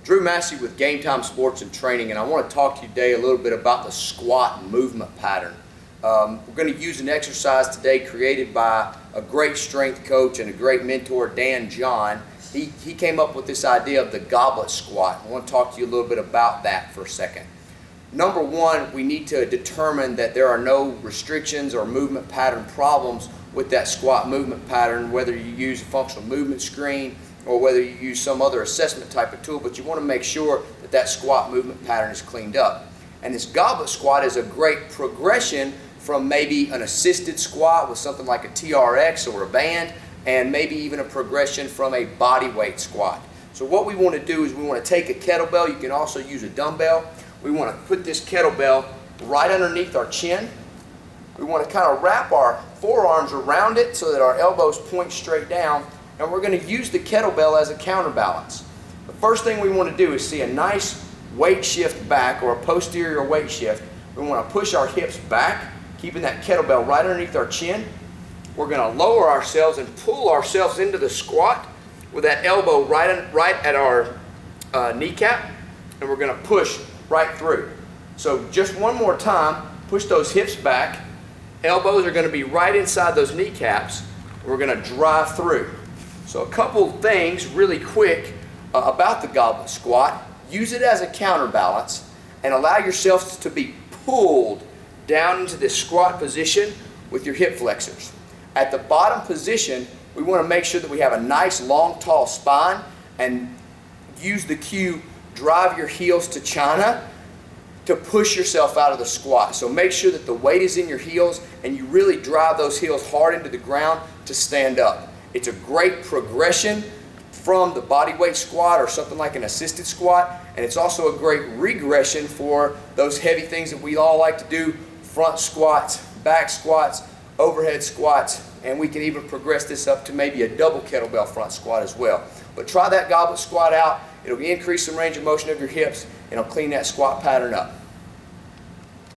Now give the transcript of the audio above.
Drew Massey with Game Time Sports and Training, and I want to talk to you today a little bit about the squat movement pattern. We're going to use an exercise today created by a great strength coach and a great mentor, Dan John. He came up with this idea of the goblet squat. I want to talk to you a little bit about that for a second. Number one, we need to determine that there are no restrictions or movement pattern problems with that squat movement pattern, whether you use a functional movement screen or whether you use some other assessment type of tool, but you want to make sure that that squat movement pattern is cleaned up. And this goblet squat is a great progression from maybe an assisted squat with something like a TRX or a band, and maybe even a progression from a body weight squat. So what we want to do is we want to take a kettlebell. You can also use a dumbbell. We want to put this kettlebell right underneath our chin. We want to kind of wrap our forearms around it so that our elbows point straight down, and we're going to use the kettlebell as a counterbalance. The first thing we want to do is see a nice weight shift back, or a posterior weight shift. We want to push our hips back, keeping that kettlebell right underneath our chin. We're going to lower ourselves and pull ourselves into the squat with that elbow right at our kneecap, and we're going to push right through. So just one more time, push those hips back. Elbows are going to be right inside those kneecaps. We're going to drive through. So a couple things really quick about the goblet squat. Use it as a counterbalance and allow yourself to be pulled down into this squat position with your hip flexors. At the bottom position, we want to make sure that we have a nice long tall spine, and use the cue, drive your heels to China to push yourself out of the squat. So make sure that the weight is in your heels and you really drive those heels hard into the ground to stand up. It's a great progression from the body weight squat or something like an assisted squat, and it's also a great regression for those heavy things that we all like to do: front squats, back squats, overhead squats, and we can even progress this up to maybe a double kettlebell front squat as well. But try that goblet squat out. It'll increase the range of motion of your hips, and it'll clean that squat pattern up.